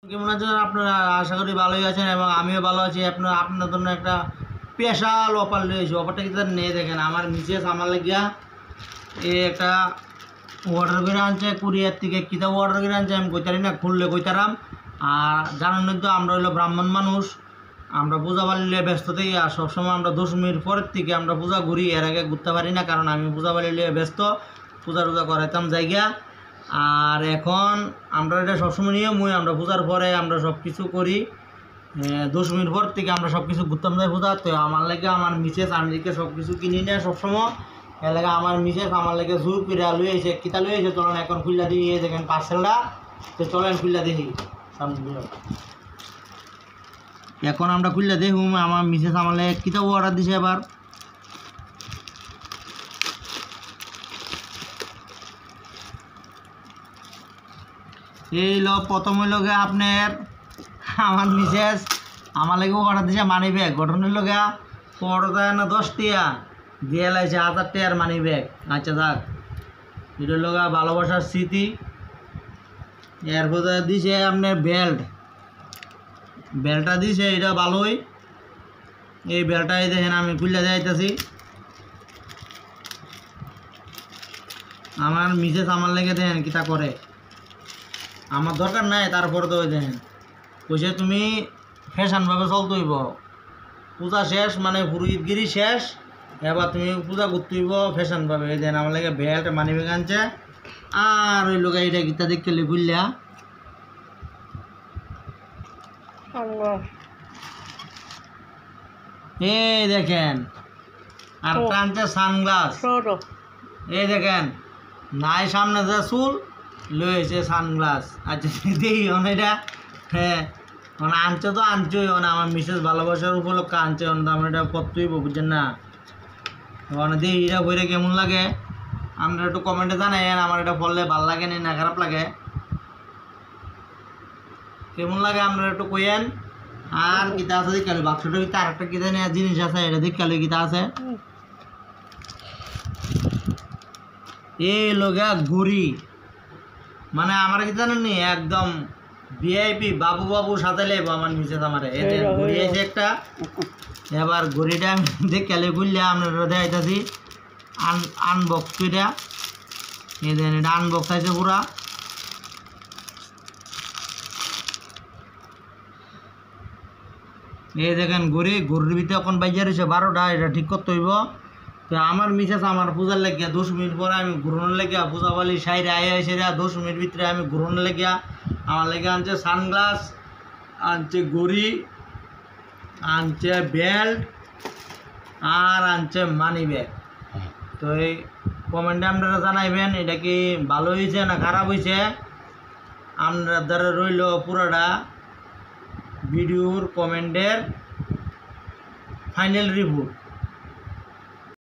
কেমন আছেন আপনারা? আশা করি ভালোই আছেন এবং আমিও ভালো আছি। আপনার জন্য একটা স্পেশাল অফার রয়েছে। অফারটা কিন্তু নিয়ে দেখেন, আমার মিসেস আমার লাগিয়া একটা অর্ডার করে আনছে কুরিয়ার থেকে। কিতাব অর্ডার করে আনছে আমি কইতারি না, খুললে কইতারাম। আর জানেন তো আমরা হইলো ব্রাহ্মণ মানুষ, আমরা পূজা বাড়িলে ব্যস্ত থেকে আর সবসময় আমরা 10 মিনিট পরের থেকে আমরা পূজা ঘুরি, এর আগে ঘুরতে পারি না, কারণ আমি পূজা বাড়িলে ব্যস্ত, পূজা টুজা করাইতাম জায়গা। আর এখন আমরা এটা সবসময় নিয়মই, আমরা পূজার পরে আমরা সব কিছু করি, 10 মিনিট পর থেকে আমরা সব কিছু ঘুরতাম যাই পূজা। তো আমার লাগে আমার মিসেস আমেরিকা সব কিছু কিনি নেয় সবসময়, এর লাগে আমার মিসেস আমার লাগে জোর করে লুই এসে কিতা লুই এসে চলেন এখন খুললা দিয়ে দেখেন পার্সেলটা। তো চলেন খুললা দেখি সামনে। এখন আমরা খুললা দেখুম আমার মিসেস আমার লাগে কিতাব অর্ডার দিছে। এবার এই প্রথম হইল গে আপনার আমার মিসেস আমার লাগেও অর্ডার দিছে মানি ব্যাগ। ঘটনা হইল গা 15 না 10 টিয়া দিয়ে লাইছে 1000 টাকার মানি ব্যাগ। আচ্ছা যাক, এটা হইল গা ভালোবাসার স্মৃতি। এরপর দিছে আপনার বেল্টটা দিছে, এটা ভালোই। এই বেল্টটাই দেখেন আমি খুললে যাইতেছি। আমার মিসেস আমার লেগে দেখেন কিতা করে, আমার দরকার নাই, তারপরে তো দেখেন কইছে তুমি ফ্যাশনভাবে চলতে হইব, পূজা শেষ মানে পুরোহিতগিরি শেষ, এবার তুমি পূজা করতে হইব ফ্যাশনভাবে। দেন আমার লাগে বেল্ট মানি ব্যাগ আনছে। আর ওই লোক এইটা গীতা দেখতে বুঝলা এই দেখেন। আর টানছে সানগ্লাস, এই দেখেন নাই সামনে যে চুল লয়েছে সানগ্লাস। আচ্ছা দেখি এটা, হ্যাঁ মানে আনছে তো আনছেই, মানে আমার মিসেস ভালোবাসার উপলক্ষে আনছে, আমার এটা করতেই বুঝছেন না। মানে দেখি এটা বইরে কেমন লাগে আপনারা একটু কমেন্টে জানাইন। আমার এটা পড়লে ভালো লাগে না খারাপ লাগে, কেমন লাগে আপনারা একটু কইেন। আর কিতা আছে দেখালে বাক্সটার ভিতরে আরেকটা কিতা নেওয়ার জিনিস আছে, এটা দেখালে কিতা আছে। এই লোগা ঘুরি মানে আমার কি জানেন নি, একদম ভিআইপি বাবু সাথে লেবো আমার মিসেস আমারে। এতে ঘুরি আছে একটা। এবার ঘড়িটা আমি দেখালে বুঝলে আপনারা দেখাইতেছি আনবক্স করে। এই দেখেন এটা আনবক্স আছে পুরা। এই দেখেন ঘড়ির ভিতরে এখন বাজে রয়েছে 12টা, এটা ঠিক করতে হইব। তো আমার মিসেস আমার পূজার লাগিয়া 10 মিনিট পরে আমি ঘুরনের লাগিয়া পূজা বালি সাইডে এসে 10 মিনিট ভিতরে আমি ঘুরনের লাগিয়া আমার লেগে আনছে সানগ্লাস, আনছে ঘড়ি, আনছে বেল্ট, আর আনছে মানি ব্যাগ। তো এই কমেন্টে আপনারা জানাইবেন এটা কি ভালো হয়েছে না খারাপ হয়েছে। আপনার দ্বারা রইল পুরোটা ভিডিওর কমেন্টের ফাইনাল রিভিউ।